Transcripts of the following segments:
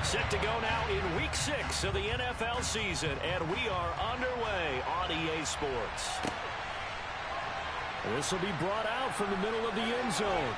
Set to go now in Week 6 of the NFL season, and we are underway on EA Sports. This will be brought out from the middle of the end zone.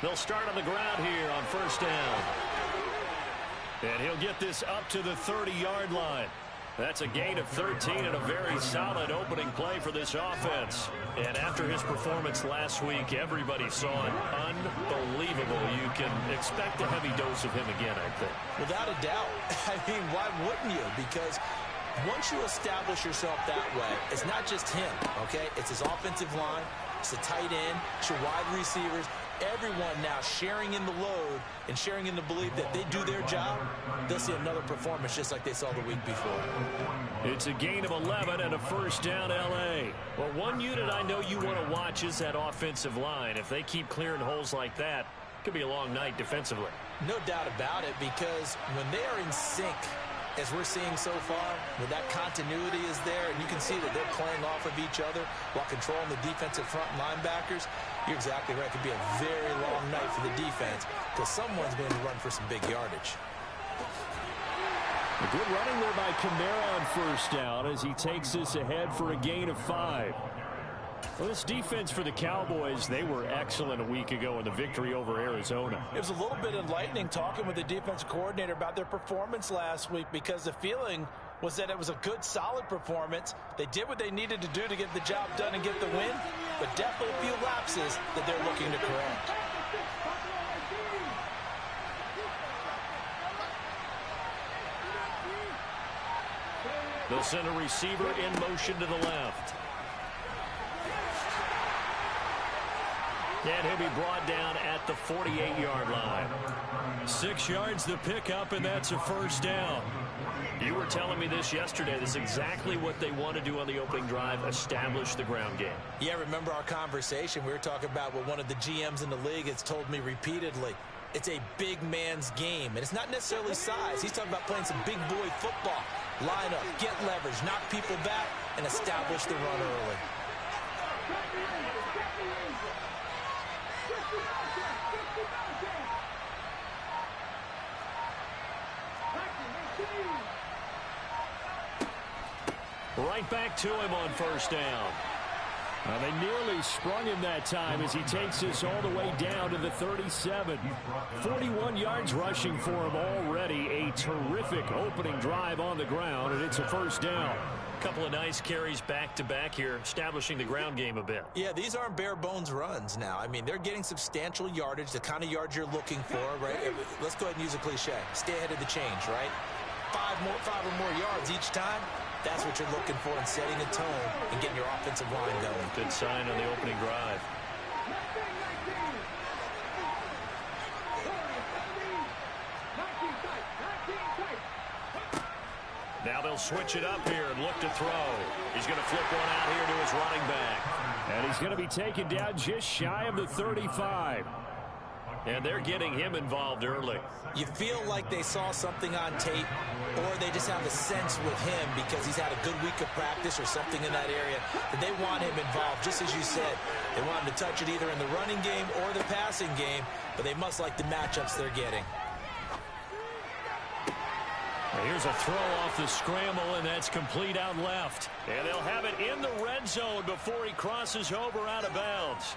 They'll start on the ground here on first down. And he'll get this up to the 30-yard line. That's a gain of 13 and a very solid opening play for this offense. And after his performance last week, everybody saw it unbelievable. You can expect a heavy dose of him again, I think. Without a doubt. I mean, why wouldn't you? Because once you establish yourself that way, it's not just him, okay? It's his offensive line, it's the tight end, it's your wide receivers. Everyone now sharing in the load and sharing in the belief that they do their job, they'll see another performance just like they saw the week before. It's a gain of 11 and a first down, L.A. Well, one unit I know you want to watch is that offensive line. If they keep clearing holes like that, it could be a long night defensively. No doubt about it, because when they are in sync, as we're seeing so far, when that continuity is there, and you can see that they're playing off of each other while controlling the defensive front linebackers, you're exactly right. It could be a very long night for the defense because someone's going to run for some big yardage. A good running there by Kamara on first down as he takes this ahead for a gain of 5. Well, this defense for the Cowboys, they were excellent a week ago in the victory over Arizona. It was a little bit enlightening talking with the defense coordinator about their performance last week because the feeling was that it was a good, solid performance. They did what they needed to do to get the job done and get the win, but definitely a few lapses that they're looking to correct. They'll send a receiver in motion to the left. And he'll be brought down at the 48-yard line. 6 yards the pickup, and that's a first down. You were telling me this yesterday. This is exactly what they want to do on the opening drive, establish the ground game. Yeah, remember our conversation. We were talking about what one of the GMs in the league has told me repeatedly. It's a big man's game, and it's not necessarily size. He's talking about playing some big boy football. Line up, get leverage, knock people back, and establish the run early. Right back to him on first down. They nearly sprung him that time as he takes this all the way down to the 37. 41 yards rushing for him already. A terrific opening drive on the ground, and it's a first down. A couple of nice carries back-to-back here, establishing the ground game a bit. Yeah, these aren't bare-bones runs now. I mean, they're getting substantial yardage, the kind of yards you're looking for, right? Let's go ahead and use a cliche. Stay ahead of the change, right? 5 or more yards each time. That's what you're looking for in setting a tone and getting your offensive line going. Good sign on the opening drive. Now they'll switch it up here and look to throw. He's going to flip one out here to his running back. And he's going to be taken down just shy of the 35. And they're getting him involved early. You feel like they saw something on tape, or they just have a sense with him because he's had a good week of practice or something in that area that they want him involved. Just as you said, they want him to touch it either in the running game or the passing game, but they must like the matchups they're getting. Here's a throw off the scramble, and that's complete out left. And they'll have it in the red zone before he crosses over out of bounds.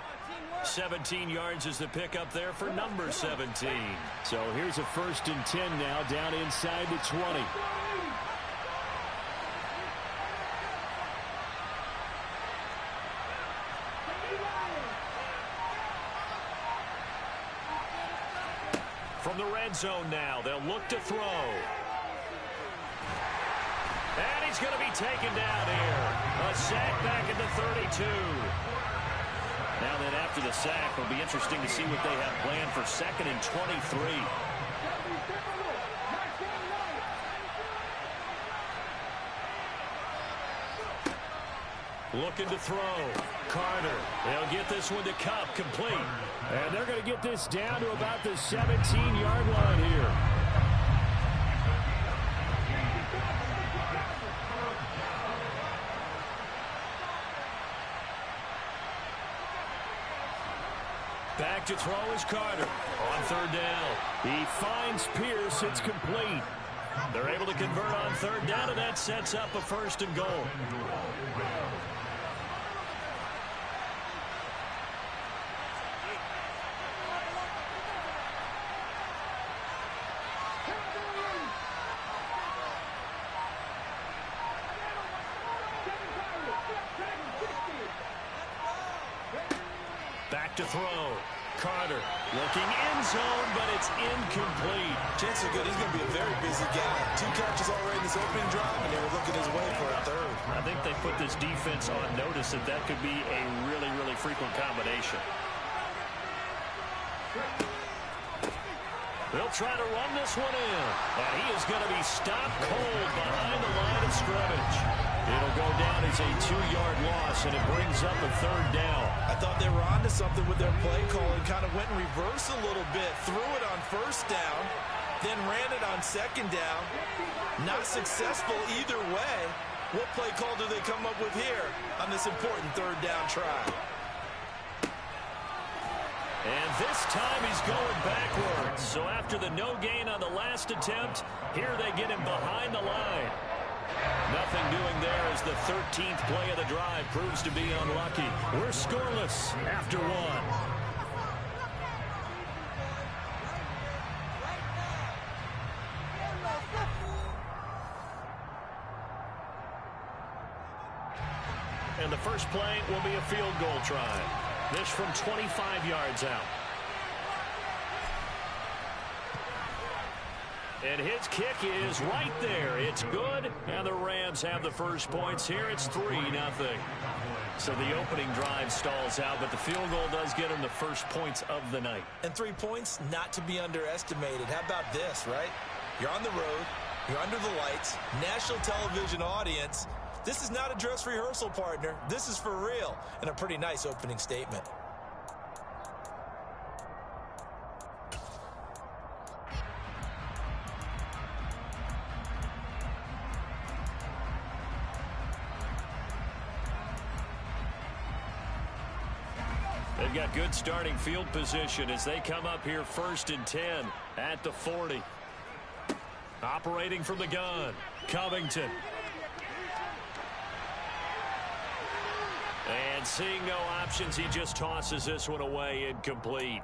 17 yards is the pickup there for number 17. So here's a 1st and 10 now down inside the 20. From the red zone now, they'll look to throw. And he's going to be taken down here. A sack back at the 32. Now then, after the sack, it'll be interesting to see what they have planned for 2nd and 23. Looking to throw. Carter. They'll get this one to Cup, complete. And they're going to get this down to about the 17-yard line here. Back to throw is Carter on third down. He finds Pierce. It's complete. They're able to convert on third down, and that sets up a 1st and goal. Back to throw. Carter looking end zone, but it's incomplete. Chances are good. He's going to be a very busy guy. 2 catches already in this opening drive, and they were looking his way for a 3rd. I think they put this defense on notice that that could be a really, really frequent combination. They'll try to run this one in, and he is going to be stopped cold behind the line of scrimmage. It'll go down as a 2-yard loss, and it brings up a 3rd down. I thought they were onto something with their play calling. Kind of went in reverse a little bit. Threw it on 1st down, then ran it on 2nd down. Not successful either way. What play call do they come up with here on this important 3rd down try? And this time he's going backwards. So after the no gain on the last attempt, here they get him behind the line. Nothing doing there as the 13th play of the drive proves to be unlucky. We're scoreless after 1. And the first play will be a field goal try. This from 25 yards out. And his kick is right there. It's good, and the Rams have the first points here. It's 3-0. So the opening drive stalls out, but the field goal does get them the first points of the night. And 3 points not to be underestimated. How about this, right? You're on the road. You're under the lights. National television audience. This is not a dress rehearsal, partner. This is for real. And a pretty nice opening statement. They've got good starting field position as they come up here 1st and 10 at the 40. Operating from the gun, Covington. And seeing no options, he just tosses this one away, incomplete.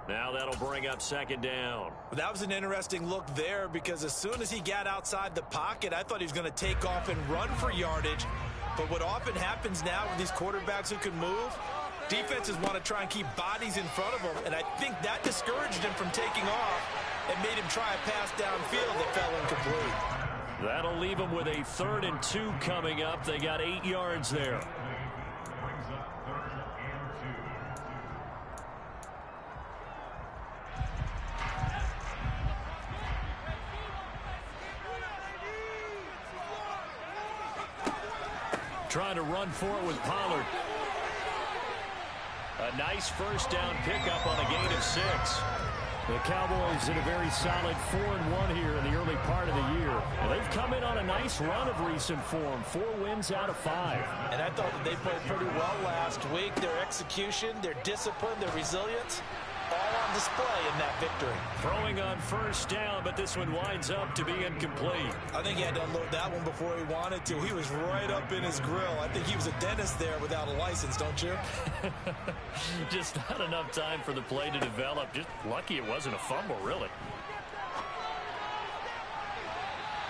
Now that'll bring up 2nd down. Well, that was an interesting look there because as soon as he got outside the pocket, I thought he was going to take off and run for yardage. But what often happens now with these quarterbacks who can move, defenses want to try and keep bodies in front of them, and I think that discouraged him from taking off and made him try a pass downfield that fell incomplete. That'll leave them with a 3rd and 2 coming up. They got 8 yards there. Trying to run for it with Pollard. A nice 1st down pickup on a gain of 6. The Cowboys in a very solid 4-1 here in the early part of the year. And they've come in on a nice run of recent form. 4 wins out of 5. And I thought that they played pretty well last week. Their execution, their discipline, their resilience, all on display in that victory. Throwing on 1st down, but this one winds up to be incomplete. I think he had to unload that one before he wanted to. He was right up in his grill. I think he was a dentist there without a license, don't you? Just not enough time for the play to develop. Just lucky it wasn't a fumble, really.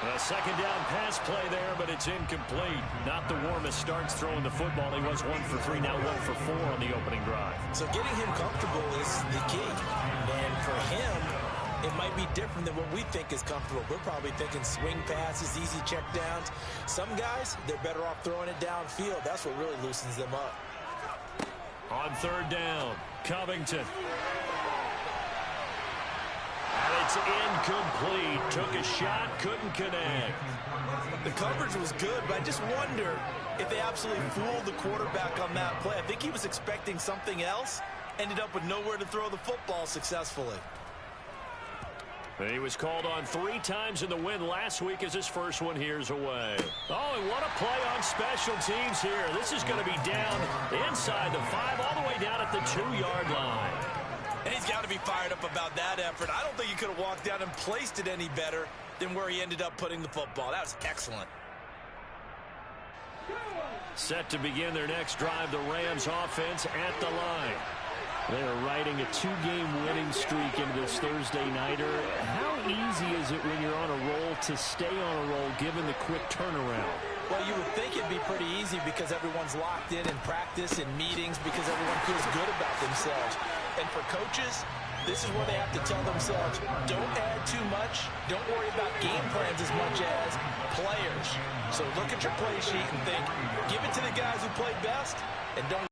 A 2nd down pass play there, but it's incomplete. Not the warmest starts throwing the football. He was 1 for 3, now 1 for 4 on the opening drive. So getting him comfortable is the key. And for him, it might be different than what we think is comfortable. We're probably thinking swing passes, easy check downs. Some guys, they're better off throwing it downfield. That's what really loosens them up. On 3rd down, Covington. And it's incomplete. Took a shot, couldn't connect. The coverage was good, but I just wonder if they absolutely fooled the quarterback on that play. I think he was expecting something else, ended up with nowhere to throw the football successfully. He was called on 3 times in the win last week as his first one here's away. Oh, and what a play on special teams here. This is going to be down inside the 5, all the way down at the 2-yard line. And he's got to be fired up about that effort. I don't think he could have walked down and placed it any better than where he ended up putting the football. That was excellent. Set to begin their next drive, the Rams offense at the line. They are riding a 2-game winning streak into this Thursday nighter. How easy is it when you're on a roll to stay on a roll given the quick turnaround? Well, you would think it'd be pretty easy because everyone's locked in practice and meetings because everyone feels good about themselves. And for coaches, this is where they have to tell themselves, don't add too much. Don't worry about game plans as much as players. So look at your play sheet and think, give it to the guys who play best and don't.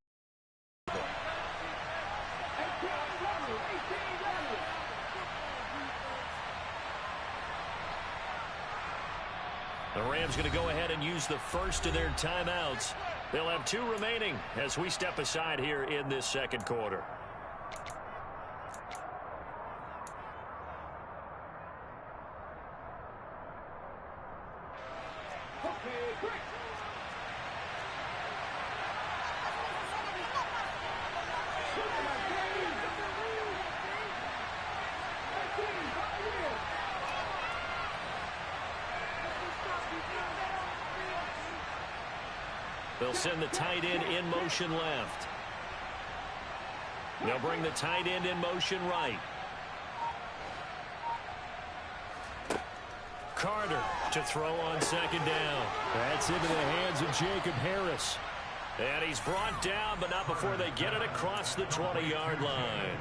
The Rams going to go ahead and use the first of their timeouts. They'll have 2 remaining as we step aside here in this second quarter. They'll send the tight end in motion left. They'll bring the tight end in motion right. Carter to throw on second down. That's into the hands of Jacob Harris. And he's brought down, but not before they get it across the 20-yard line.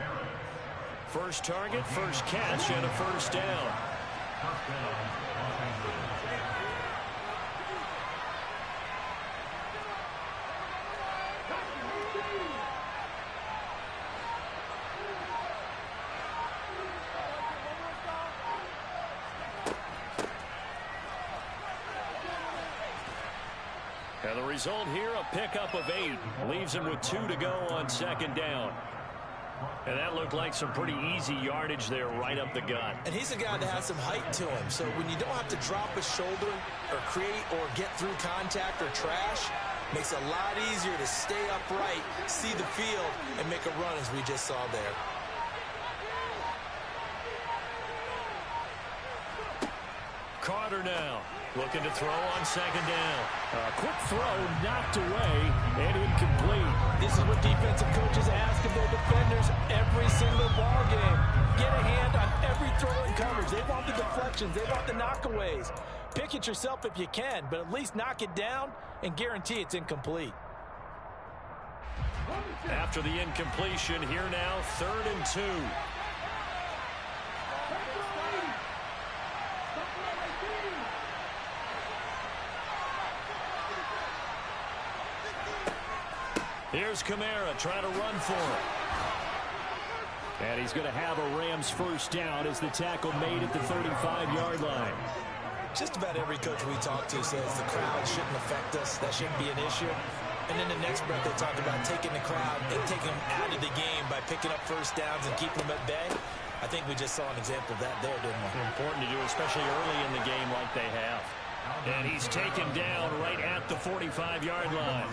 First target, first catch, and a first down. And the result here, a pickup of 8. Leaves him with 2 to go on second down. And that looked like some pretty easy yardage there right up the gut. And he's a guy that has some height to him. So when you don't have to drop a shoulder or create or get through contact or trash, makes it a lot easier to stay upright, see the field, and make a run as we just saw there. Carter now looking to throw on second down. A quick throw knocked away and incomplete. This is what defensive coaches ask of their defenders every single ball game. Get a hand on every throw in coverage. They want the deflections. They want the knockaways. Pick it yourself if you can, but at least knock it down and guarantee it's incomplete. After the incompletion, here now, 3rd and 2. Here's Kamara trying to run for it. And he's going to have a Rams first down as the tackle made at the 35-yard line. Just about every coach we talk to says the crowd shouldn't affect us. That shouldn't be an issue. And then the next breath they talk about taking the crowd and taking them out of the game by picking up first downs and keeping them at bay. I think we just saw an example of that there, didn't we? Important to do, especially early in the game like they have. And he's taken down right at the 45-yard line.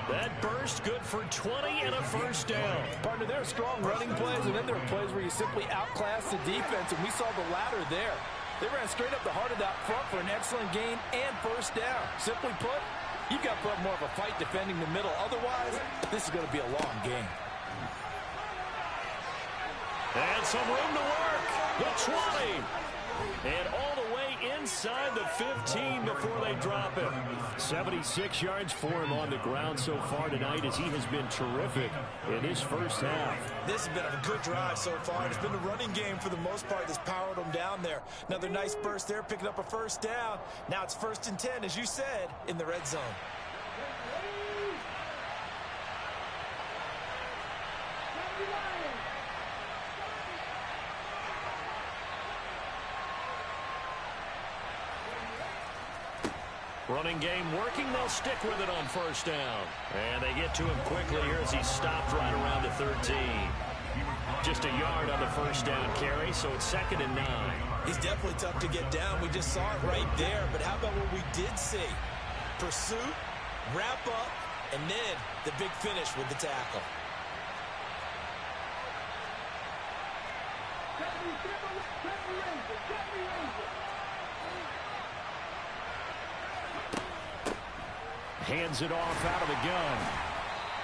That burst good for 20 and a first down. Partner, there are strong running plays, and then there are plays where you simply outclass the defense, and we saw the latter there. They ran straight up the heart of that front for an excellent gain and first down. Simply put, you've got to put up more of a fight defending the middle. Otherwise, this is going to be a long game. And some room to work. The 20. And all the way inside the 15 before they drop him. 76 yards for him on the ground so far tonight as he has been terrific in his first half. This has been a good drive so far. It's been the running game for the most part that's powered them down there. Another nice burst there, picking up a first down. Now it's 1st and 10, as you said, in the red zone. Running game working. They'll stick with it on first down. And they get to him quickly here as he stopped right around the 13. Just a yard on the first down carry, so it's 2nd and 9. He's definitely tough to get down. We just saw it right there. But how about what we did see? Pursuit, wrap up, and then the big finish with the tackle. Hands it off out of the gun.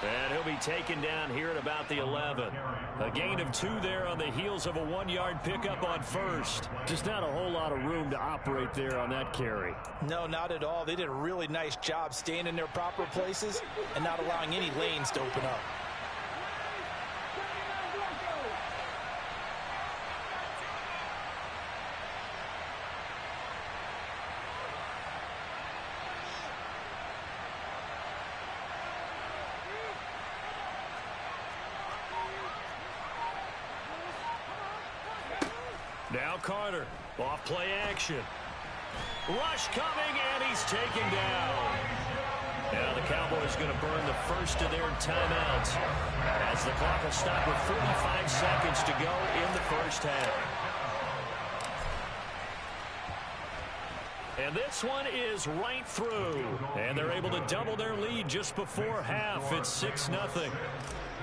And he'll be taken down here at about the 11. A gain of 2 there on the heels of a 1-yard pickup on first. Just not a whole lot of room to operate there on that carry. No, not at all. They did a really nice job staying in their proper places and not allowing any lanes to open up. Now Carter, off play action. Rush coming, and he's taken down. Now the Cowboys going to burn the first of their timeouts as the clock will stop with 45 seconds to go in the first half. And this one is right through. And they're able to double their lead just before half. It's 6-0.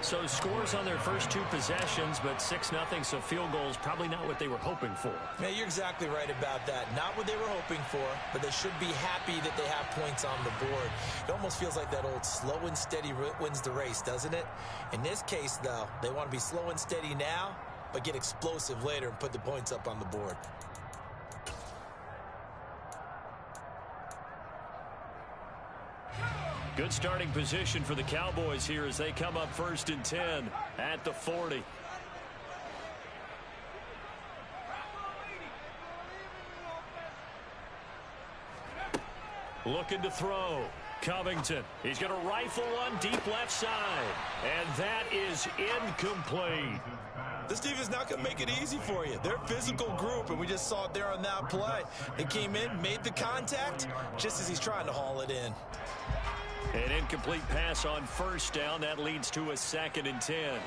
So scores on their first 2 possessions, but 6-0, so field goals probably not what they were hoping for. Man, you're exactly right about that. Not what they were hoping for, but they should be happy that they have points on the board. It almost feels like that old slow and steady wins the race, doesn't it? In this case, though, they want to be slow and steady now, but get explosive later and put the points up on the board. Good starting position for the Cowboys here as they come up 1st and 10 at the 40. Looking to throw. Covington. He's going to rifle one deep left side. And that is incomplete. This defense is not going to make it easy for you. They're a physical group, and we just saw it there on that play. They came in, made the contact, just as he's trying to haul it in. An incomplete pass on first down. That leads to a 2nd and 10.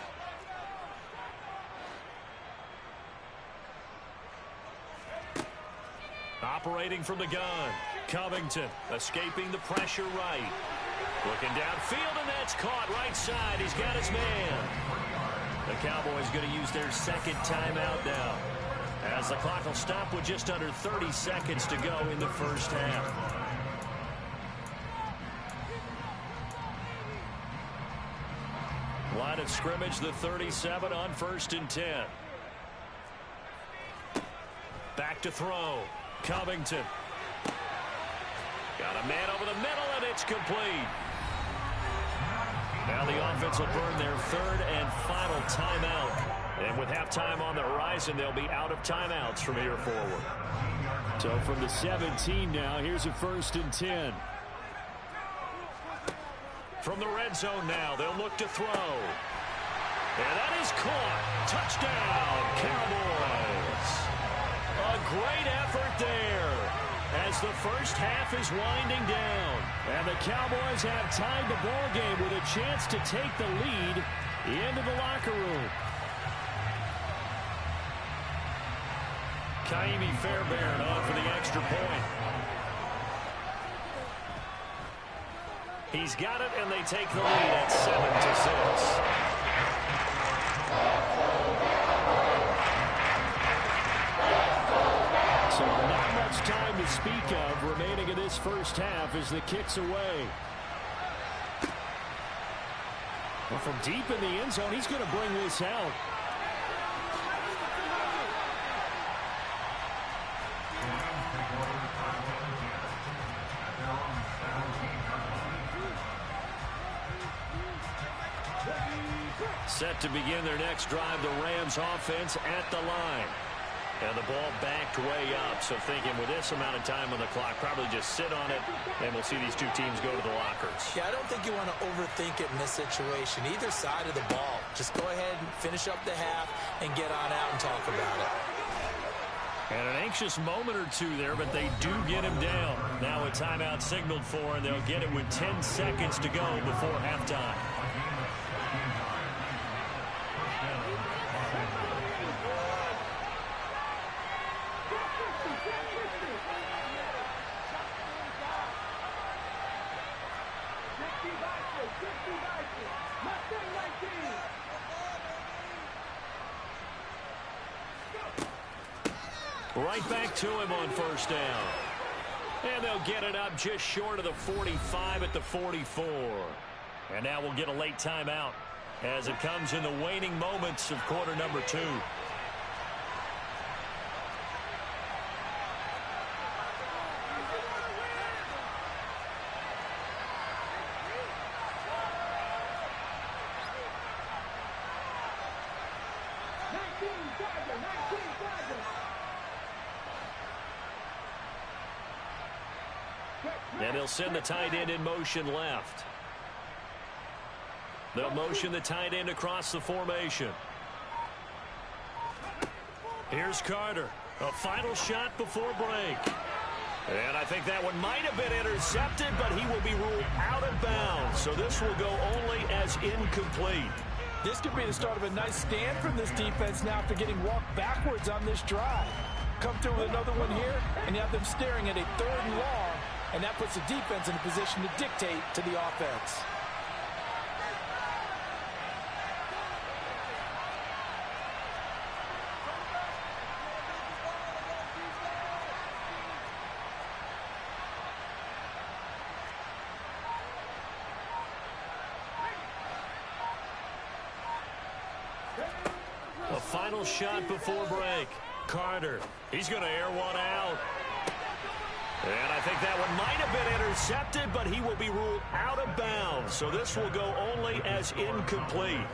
Operating from the gun. Covington escaping the pressure right. Looking downfield, and that's caught right side. He's got his man. The Cowboys going to use their 2nd timeout now, as the clock will stop with just under 30 seconds to go in the first half. Line of scrimmage, the 37 on 1st and 10. Back to throw. Covington. Got a man over the middle, and it's complete. Now the offense will burn their 3rd and final timeout. And with halftime on the horizon, they'll be out of timeouts from here forward. So from the 17 now, here's a 1st and 10. From the red zone now, they'll look to throw. And that is caught. Touchdown, Cowboys. A great effort there as the first half is winding down. And the Cowboys have tied the ball game with a chance to take the lead into the locker room. Kaimi Fairbairn on for the extra point. He's got it, and they take the lead at 7-6. So not much time to speak of remaining in this first half as the kick's away. Well, from deep in the end zone, he's going to bring this out. Set to begin their next drive, the Rams offense at the line. And the ball backed way up, so thinking with this amount of time on the clock, probably just sit on it, and we'll see these two teams go to the lockers. Yeah, I don't think you want to overthink it in this situation, either side of the ball. Just go ahead and finish up the half and get on out and talk about it. And an anxious moment or two there, but they do get him down. Now a timeout signaled for, and they'll get it with 10 seconds to go before halftime. Right back to him on first down. And they'll get it up just short of the 45 at the 44. And now we'll get a late timeout as it comes in the waning moments of quarter number 2. And they'll send the tight end in motion left. They'll motion the tight end across the formation. Here's Carter. A final shot before break. And I think that one might have been intercepted, but he will be ruled out of bounds. So this will go only as incomplete. This could be the start of a nice stand from this defense now after getting walked backwards on this drive. Come through with another one here, and you have them staring at a 3rd and long, and that puts the defense in a position to dictate to the offense. A final shot before break. Carter, he's going to air one out. And I think that one might have been intercepted, but he will be ruled out of bounds. So this will go only as incomplete.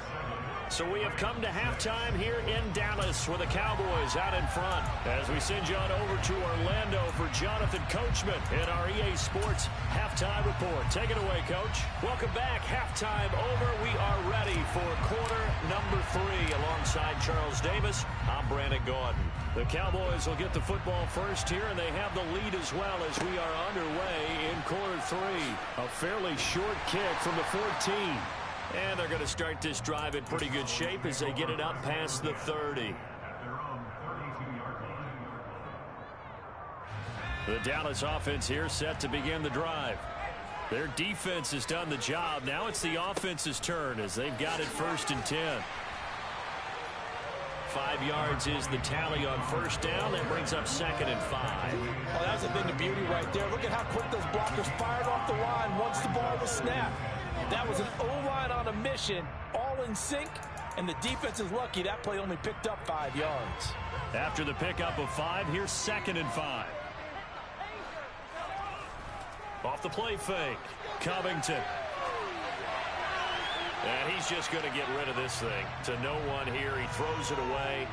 So we have come to halftime here in Dallas with the Cowboys out in front. As we send you on over to Orlando for Jonathan Coachman in our EA Sports Halftime Report. Take it away, Coach. Welcome back. Halftime over. We are ready for quarter number 3 alongside Charles Davis. I'm Brandon Gordon. The Cowboys will get the football first here, and they have the lead as well as we are underway in quarter 3. A fairly short kick from the 14. And they're going to start this drive in pretty good shape as they get it up past the 30. The Dallas offense here set to begin the drive. Their defense has done the job. Now it's the offense's turn as they've got it 1st and 10. 5 yards is the tally on first down. That brings up 2nd and 5. Oh, that's a thing of beauty right there. Look at how quick those blockers fired off the line once the ball was snapped. That was an O-line on a mission, all in sync, and the defense is lucky that play only picked up 5 yards. After the pickup of 5, here's 2nd and 5. Off the play fake, Covington. And he's just going to get rid of this thing to no one here. He throws it away,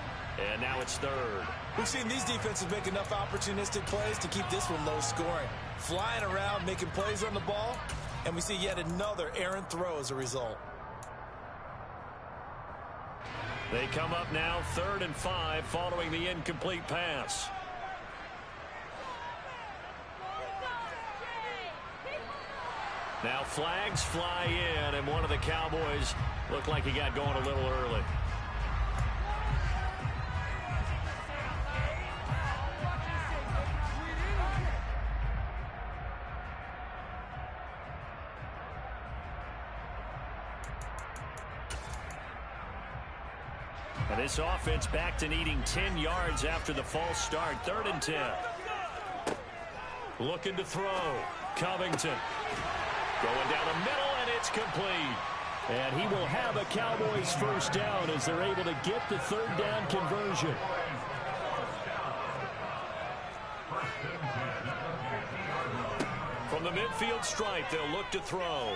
and now it's 3rd. We've seen these defenses make enough opportunistic plays to keep this one low scoring. Flying around, making plays on the ball, and we see yet another errant throw as a result. They come up now 3rd and 5 following the incomplete pass. Now flags fly in, and one of the Cowboys looked like he got going a little early. And this offense back to needing 10 yards after the false start. 3rd and 10. Looking to throw. Covington. Going down the middle, and it's complete. And he will have a Cowboys first down as they're able to get the 3rd down conversion. From the midfield stripe, they'll look to throw.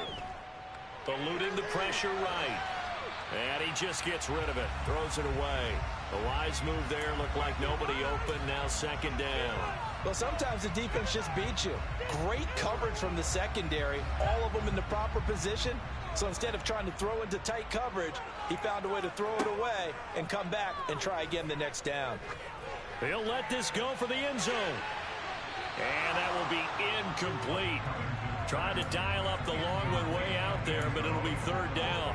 Eluding the pressure right. And he just gets rid of it. Throws it away. A wise move there. Looked like nobody open. Now 2nd down. Well, sometimes the defense just beats you. Great coverage from the secondary. All of them in the proper position. So instead of trying to throw into tight coverage, he found a way to throw it away and come back and try again the next down. He'll let this go for the end zone. And that will be incomplete. Trying to dial up the long one way out there, but it'll be third down.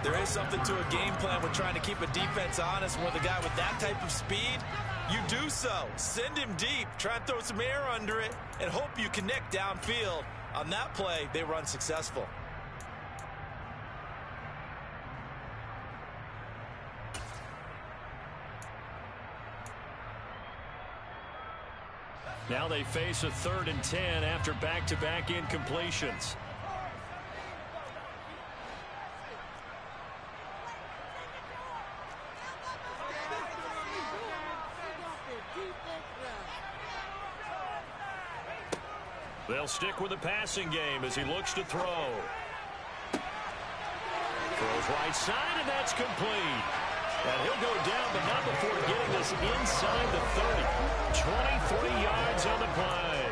There is something to a game plan with trying to keep a defense honest. With a guy with that type of speed, you do so. Send him deep. Try and throw some air under it and hope you connect downfield. On that play, they were unsuccessful. Now they face a 3rd and 10 after back-to-back incompletions. They'll stick with the passing game as he looks to throw. Throws right side, and that's complete. And he'll go down, but not before getting this inside the 30. 23 yards on the play.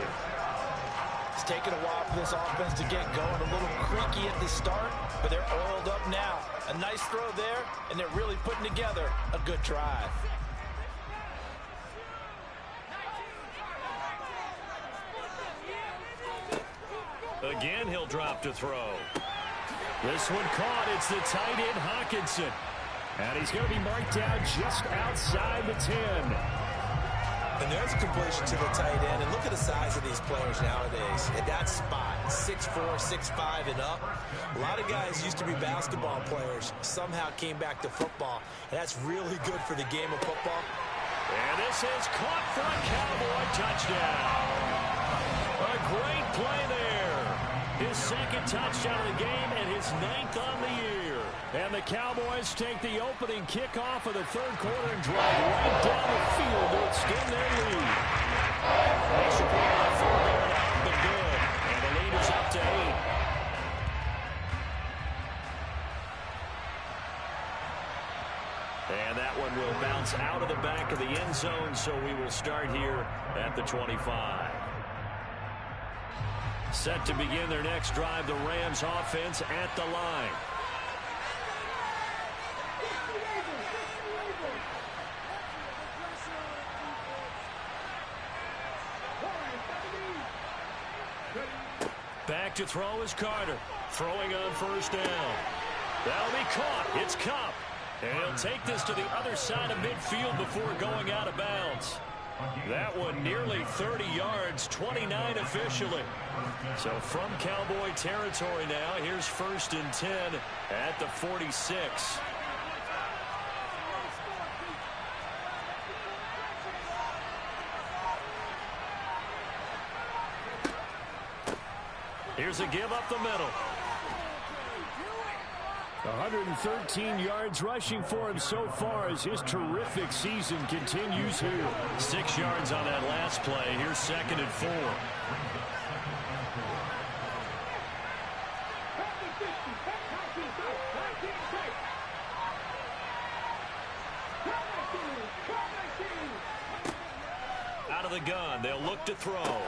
It's taken a while for this offense to get going. A little creaky at the start, but they're oiled up now. A nice throw there, and they're really putting together a good drive. Again, he'll drop to throw. This one caught. It's the tight end, Hawkinson. And he's going to be marked down just outside the 10. And there's a completion to the tight end. And look at the size of these players nowadays. At that spot, 6'4", 6'5", and up. A lot of guys used to be basketball players. Somehow came back to football. And that's really good for the game of football. And this is caught for a Cowboy touchdown. A great play there. His second touchdown of the game and his 9th on the year. And the Cowboys take the opening kickoff of the 3rd quarter and drive right down the field to extend their lead. Extra point on 4th down out, but good. And the lead is up to 8. And that one will bounce out of the back of the end zone, so we will start here at the 25. Set to begin their next drive, the Rams offense at the line. Back to throw is Carter. Throwing on 1st down. That'll be caught. It's Kupp. And he'll take this to the other side of midfield before going out of bounds. That one nearly 30 yards, 29 officially. So from Cowboy territory now, here's 1st and 10 at the 46. Here's a give up the middle. 113 yards rushing for him so far as his terrific season continues here. 6 yards on that last play. Here's 2nd and 4. Out of the gun. They'll look to throw.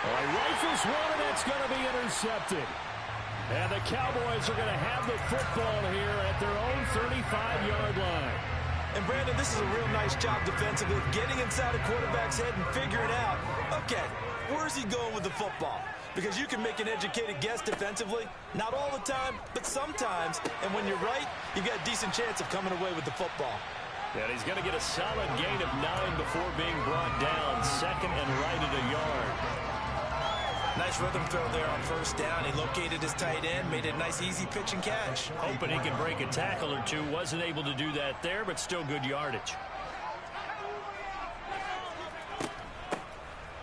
Rifles one, and that's going to be intercepted. And the Cowboys are going to have the football here at their own 35-yard line. And, Brandon, this is a real nice job defensively, getting inside a quarterback's head and figuring out, okay, where's he going with the football? Because you can make an educated guess defensively, not all the time, but sometimes. And when you're right, you've got a decent chance of coming away with the football. And he's going to get a solid gain of 9 before being brought down. 2nd and right at a yard. Nice rhythm throw there on 1st down. He located his tight end, made it a nice, easy pitch and catch. Hoping he can break a tackle or two. Wasn't able to do that there, but still good yardage.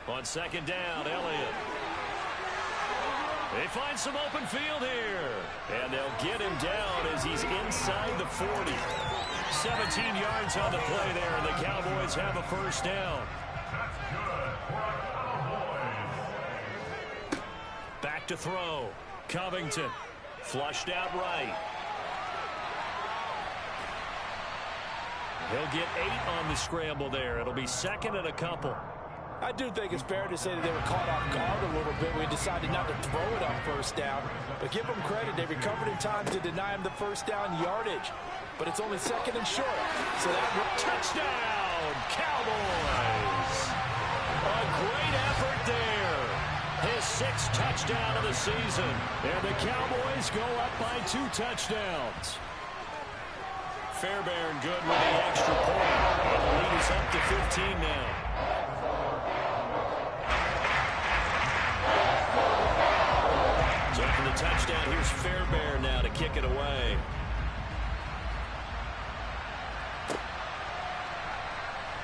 On 2nd down, Elliott. They find some open field here. And they'll get him down as he's inside the 40. 17 yards on the play there, and the Cowboys have a 1st down. Back to throw. Covington. Flushed out right. He'll get 8 on the scramble there. It'll be 2nd and a couple. I do think it's fair to say that they were caught off guard a little bit. We decided not to throw it on 1st down. But give them credit. They recovered in time to deny him the 1st down yardage. But it's only 2nd and short. So that touchdown, Cowboys. A great effort there. His 6th touchdown of the season. And the Cowboys go up by 2 touchdowns. Fairbairn good with the extra point. And the lead is up to 15 now. So after the touchdown, here's Fairbairn now to kick it away.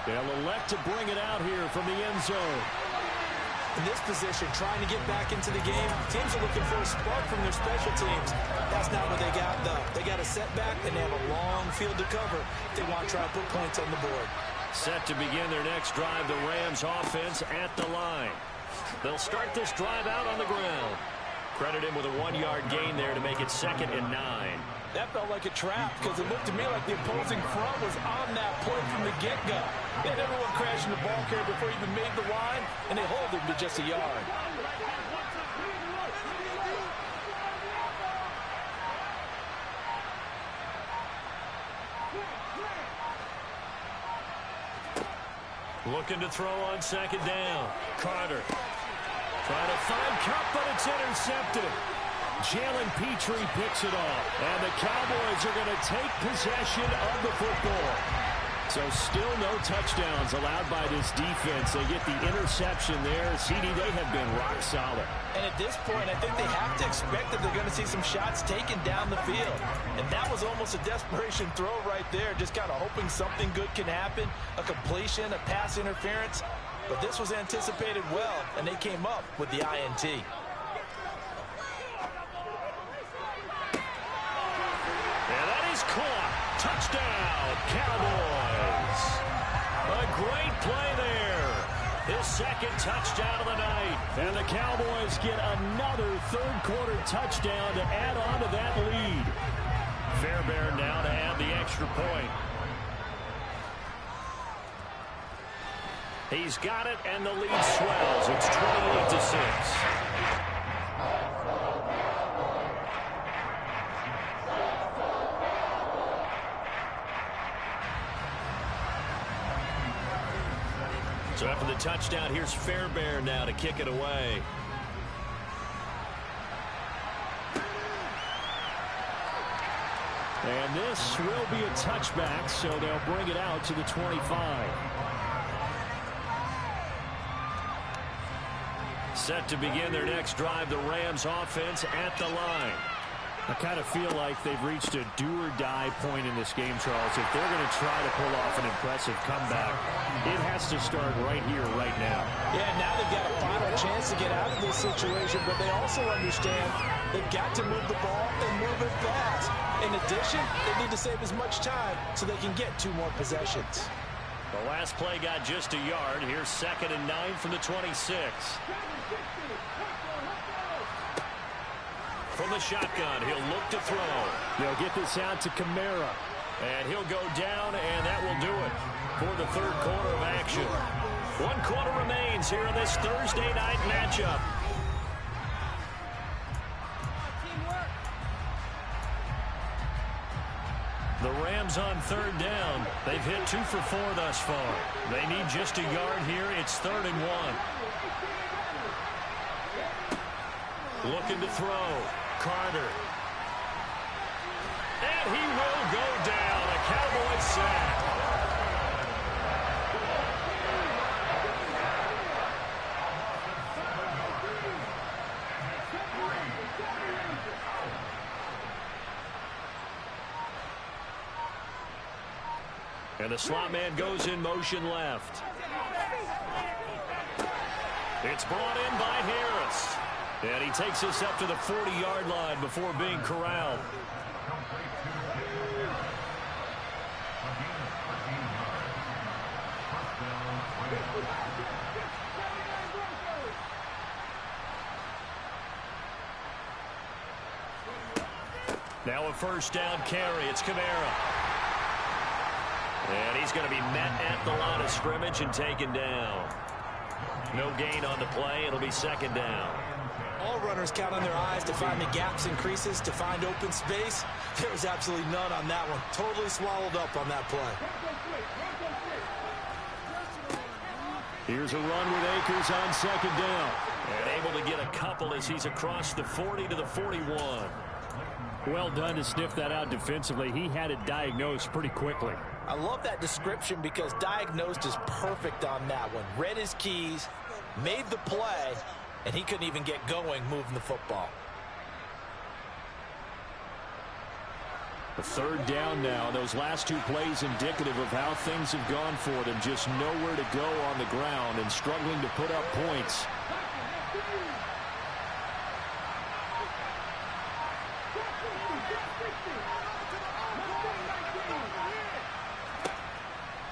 They'll elect to bring it out here from the end zone. In this position, trying to get back into the game, teams are looking for a spark from their special teams. That's not what they got, though. They got a setback, and they have a long field to cover if they want to try to put points on the board. Set to begin their next drive, the Rams offense at the line. They'll start this drive out on the ground. Credit him with a 1-yard gain there to make it 2nd and 9. That felt like a trap because it looked to me like the opposing front was on that play from the get-go. They had everyone crashing the ball carrier before he even made the line, and they hold him to just a yard. Looking to throw on 2nd down. Carter trying to find Cup, but it's intercepted. Jalen Petrie picks it off. And the Cowboys are going to take possession of the football. So still no touchdowns allowed by this defense. They get the interception there. CD, they have been rock solid. And at this point, I think they have to expect that they're going to see some shots taken down the field. And that was almost a desperation throw right there, just kind of hoping something good can happen, a completion, a pass interference. But this was anticipated well, and they came up with the INT. And that is caught. Touchdown, Cowboys. A great play there. His 2nd touchdown of the night. And the Cowboys get another 3rd-quarter touchdown to add on to that lead. Fairbairn now to add the extra point. He's got it, and the lead swells. It's 28-6. So after the touchdown, here's Fairbairn now to kick it away. And this will be a touchback, so they'll bring it out to the 25. Set to begin their next drive, the Rams offense at the line. I kind of feel like they've reached a do-or-die point in this game, Charles. If they're going to try to pull off an impressive comeback, it has to start right here, right now. Yeah, now they've got a final chance to get out of this situation, but they also understand they've got to move the ball and move it fast. In addition, they need to save as much time so they can get 2 more possessions. The last play got just a yard. Here's 2nd and 9 from the 26. From the shotgun, he'll look to throw. They'll get this out to Kamara. And he'll go down, and that will do it for the 3rd quarter of action. 1 quarter remains here in this Thursday night matchup. The Rams on 3rd down. They've hit 2 for 4 thus far. They need just a yard here. It's 3rd and 1. Looking to throw. Carter. And he will go down. A Cowboys sack. And the slot man goes in motion left. It's brought in by Harris. And he takes us up to the 40-yard line before being corralled. Now a 1st down carry. It's Kamara. And he's going to be met at the line of scrimmage and taken down. No gain on the play. It'll be 2nd down. All runners count on their eyes to find the gaps and creases, to find open space. There was absolutely none on that one. Totally swallowed up on that play. Here's a run with Akers on 2nd down. And able to get a couple as he's across the 40 to the 41. Well done to sniff that out defensively. He had it diagnosed pretty quickly. I love that description because diagnosed is perfect on that one. Read his keys, made the play, and he couldn't even get going moving the football. The third down now. Those last two plays indicative of how things have gone for them. Just nowhere to go on the ground and struggling to put up points.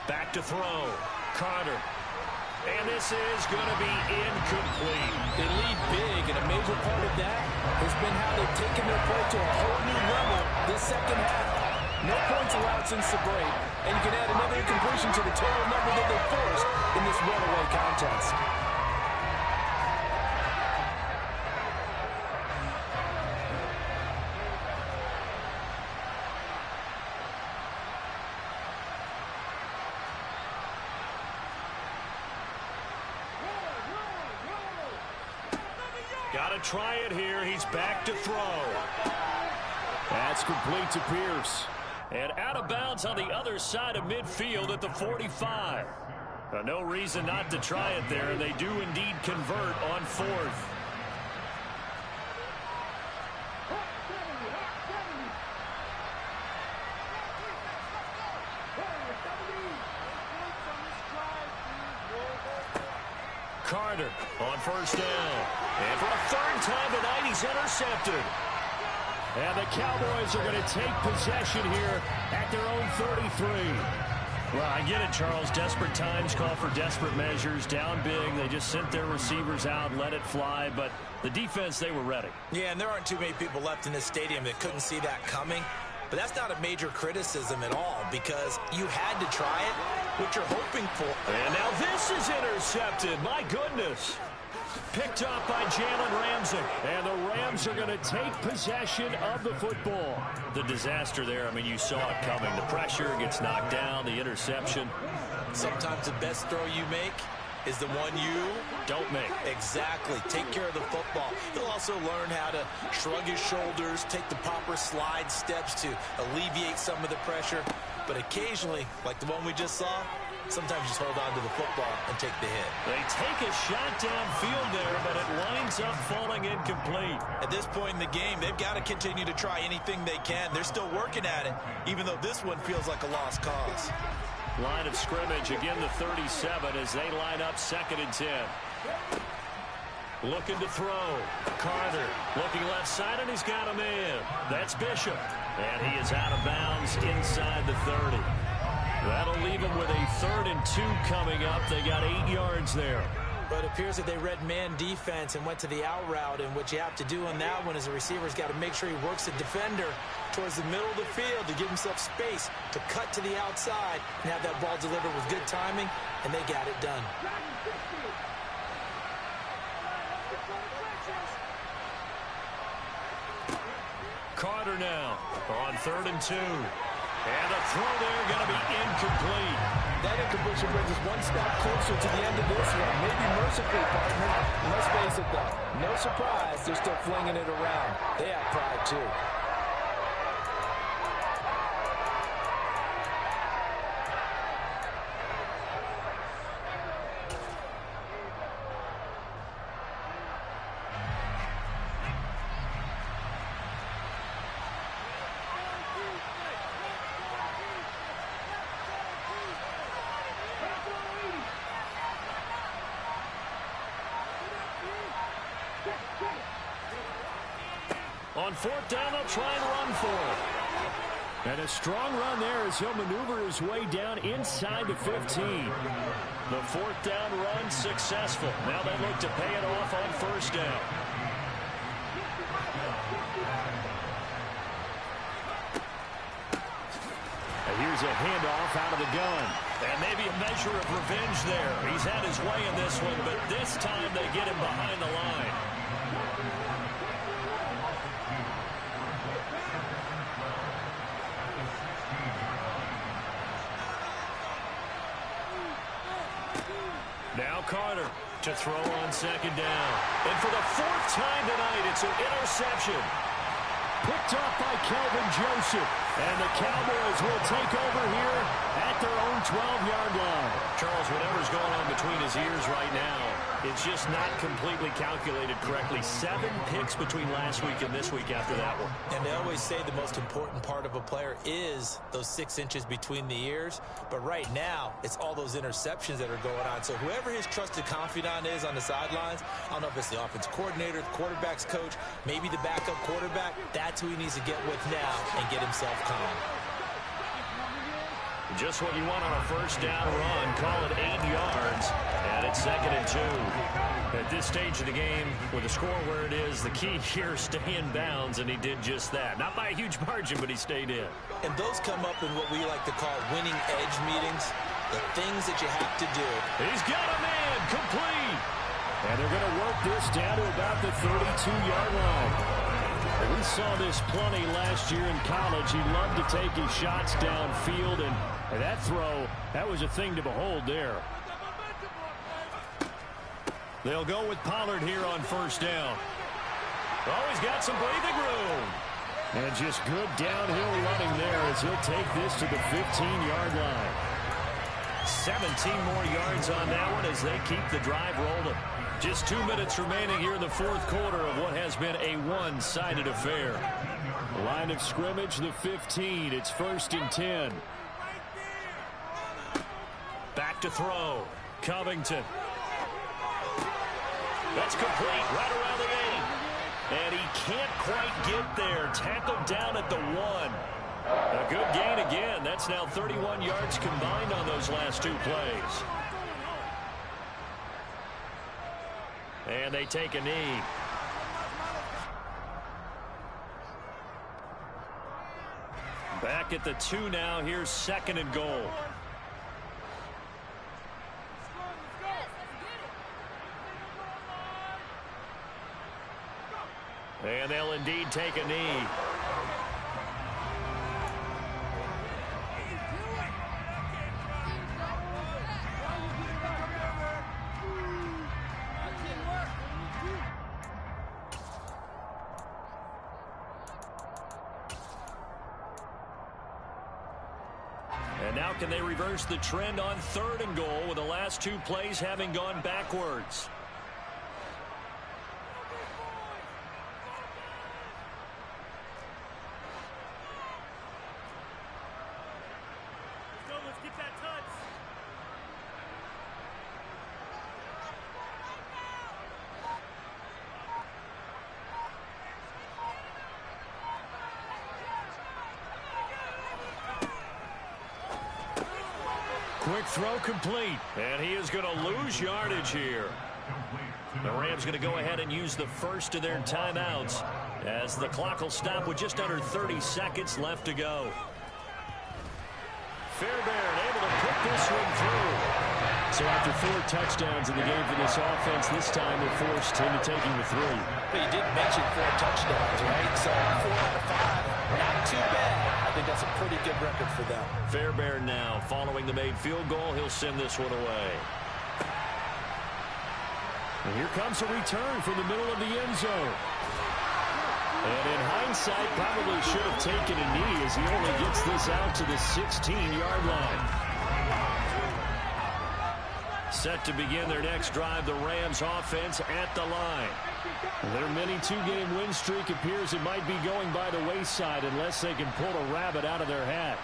Back to throw. Carter. And this is going to be incomplete. They lead big, and a major part of that has been how they've taken their play to a whole new level this second half. No points allowed since the break, and you can add another incompletion to the total number that they forced in this runaway contest. Got to try it here. He's back to throw. That's complete to Pierce. And out of bounds on the other side of midfield at the 45. No reason not to try it there. They do indeed convert on fourth. Carter on first down. And for a third time tonight, he's intercepted. And the Cowboys are going to take possession here at their own 33. Well, I get it, Charles. Desperate times call for desperate measures. Down big. They just sent their receivers out, let it fly. But the defense, they were ready. Yeah, and there aren't too many people left in this stadium that couldn't see that coming. But that's not a major criticism at all because you had to try it, what you're hoping for. And now this is intercepted. My goodness. Picked up by Jalen Ramsey. And the Rams are going to take possession of the football. The disaster there, I mean, you saw it coming. The pressure gets knocked down, the interception. Sometimes the best throw you make is the one you don't make. Exactly. Take care of the football. He'll also learn how to shrug his shoulders, take the proper slide steps to alleviate some of the pressure. But occasionally, like the one we just saw, sometimes just hold on to the football and take the hit. They take a shot downfield there, but it winds up falling incomplete. At this point in the game, they've got to continue to try anything they can. They're still working at it, even though this one feels like a lost cause. Line of scrimmage, again the 37 as they line up 2nd and 10. Looking to throw. Carter looking left side, and he's got a man. That's Bishop. And he is out of bounds inside the 30. That'll leave him with a 3rd and 2 coming up. They got 8 yards there. But it appears that they read man defense and went to the out route. And what you have to do on that one is the receiver's got to make sure he works the defender towards the middle of the field to give himself space to cut to the outside and have that ball delivered with good timing, and they got it done. Carter now on 3rd and 2. And a throw there going to be incomplete. That incompletion brings us one step closer to the end of this one. Maybe mercifully, partner. Let's face it, though. No surprise, they're still flinging it around. They have pride, too. On 4th down, they'll try and run for it. And a strong run there as he'll maneuver his way down inside the 15. The 4th down run successful. Now they look to pay it off on 1st down. And here's a handoff out of the gun. And maybe a measure of revenge there. He's had his way in this one, but this time they get him behind the line. Now Carter To throw on second down. And for the fourth time tonight, it's an interception. Picked off by Kelvin Joseph. And the Cowboys will take over here at their own 12-yard line. Charles, whatever's going on between his ears right now, it's just not completely calculated correctly. 7 picks between last week and this week after that one. And they always say the most important part of a player is those 6 inches between the ears. But right now, it's all those interceptions that are going on. So whoever his trusted confidant is on the sidelines, I don't know if it's the offense coordinator, the quarterback's coach, maybe the backup quarterback, that's who he needs to get with now and get himself calm. Just what you want on a first down run. Call it 8 yards. And it's 2nd and 2. At this stage of the game, with the score where it is, the key here is stay in bounds, and he did just that. Not by a huge margin, but he stayed in. And those come up in what we like to call winning edge meetings, the things that you have to do. He's got a man complete. And they're going to work this down to about the 32-yard line. We saw this plenty last year in college. He loved to take his shots downfield, and that throw, that was a thing to behold there. They'll go with Pollard here on first down. Oh, he's got some breathing room. And just good downhill running there as he'll take this to the 15-yard line. 17 more yards on that one as they keep the drive rolling. Just 2 minutes remaining here in the fourth quarter of what has been a one-sided affair. Line of scrimmage, the 15. It's 1st and 10. Back to throw. Covington. That's complete right around the 8. And he can't quite get there. Tackled down at the 1. A good gain again. That's now 31 yards combined on those last 2 plays. And they take a knee. Back at the 2 now. Here's 2nd and goal. And they'll indeed take a knee. And now can they reverse the trend on 3rd and goal with the last 2 plays having gone backwards? Let's get that touch. Quick throw complete. And he is going to lose yardage here. The Rams going to go ahead and use the first of their timeouts as the clock will stop with just under 30 seconds left to go. Fairbairn able to put this one through. So after 4 touchdowns in the game for this offense, this time they're forced into taking the 3. But you did mention 4 touchdowns, right? So 4 out of 5, not too bad. I think that's a pretty good record for them. Fairbairn now following the made field goal. He'll send this one away. And here comes a return from the middle of the end zone. And in hindsight, probably should have taken a knee as he only gets this out to the 16-yard line. Set to begin their next drive, the Rams offense at the line. Their mini 2-game win streak appears it might be going by the wayside unless they can pull a rabbit out of their hat.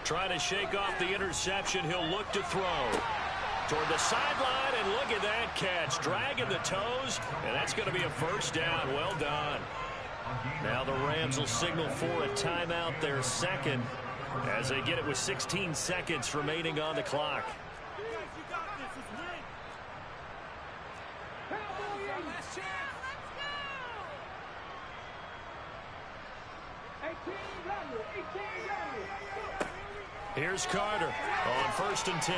Trying to shake off the interception, he'll look to throw. Toward the sideline, and look at that catch. Dragging the toes, and that's going to be a first down. Well done. Now the Rams will signal for a timeout, their second, as they get it with 16 seconds remaining on the clock. Here's Carter on 1st and 10.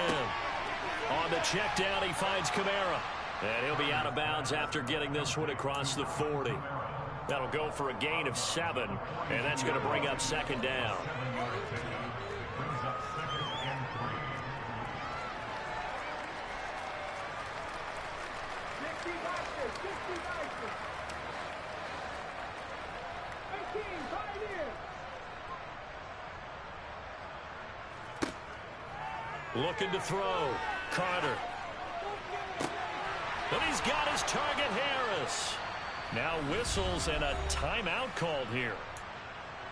On the check down, he finds Kamara. And he'll be out of bounds after getting this one across the 40. That'll go for a gain of 7, and that's going to bring up 2nd down. Looking to throw. Carter. And he's got his target, Harris. Now whistles and a timeout called here.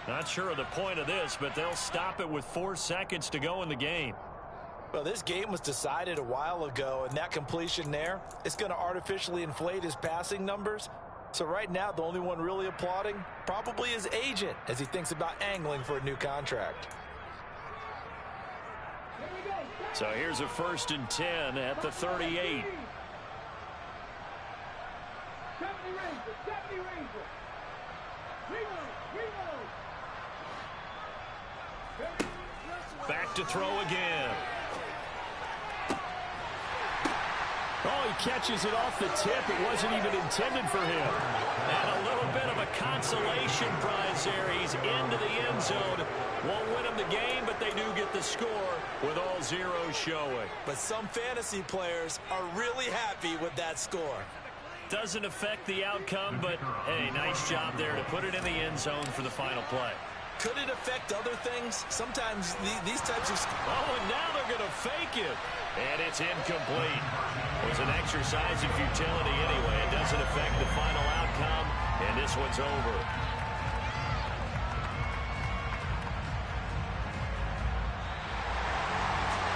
Not sure of the point of this, but they'll stop it with 4 seconds to go in the game. Well, this game was decided a while ago, and that completion there is going to artificially inflate his passing numbers. So right now, the only one really applauding probably his agent as he thinks about angling for a new contract. So here's a 1st and 10 at the 38. Back to throw again. Oh, he catches it off the tip. It wasn't even intended for him. And a little bit of a consolation prize there. He's into the end zone. Won't win him the game, but they do get the score with all zeros showing. But some fantasy players are really happy with that score. Doesn't affect the outcome, but, hey, nice job there to put it in the end zone for the final play. Could it affect other things? Sometimes these types of... Oh, and now they're going to fake it. And it's incomplete. It was an exercise in futility anyway. It doesn't affect the final outcome, and this one's over.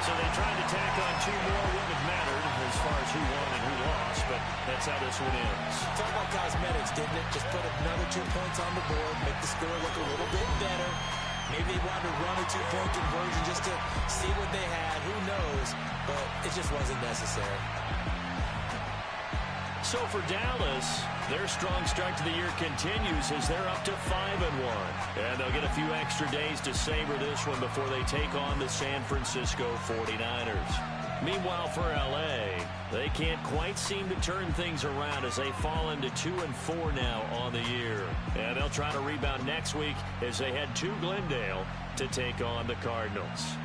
So they tried to tack on 2 more. Wouldn't have mattered as far as who won and who lost, but that's how this one ends. Talk about cosmetics, didn't it? Just put another 2 points on the board, make the score look a little bit better. Maybe they wanted to run a 2-point conversion just to see what they had. Who knows? But it just wasn't necessary. So for Dallas, their strong start to the year continues as they're up to 5-1. And they'll get a few extra days to savor this one before they take on the San Francisco 49ers. Meanwhile, for L.A., they can't quite seem to turn things around as they fall into 2-4 now on the year. And they'll try to rebound next week as they head to Glendale to take on the Cardinals.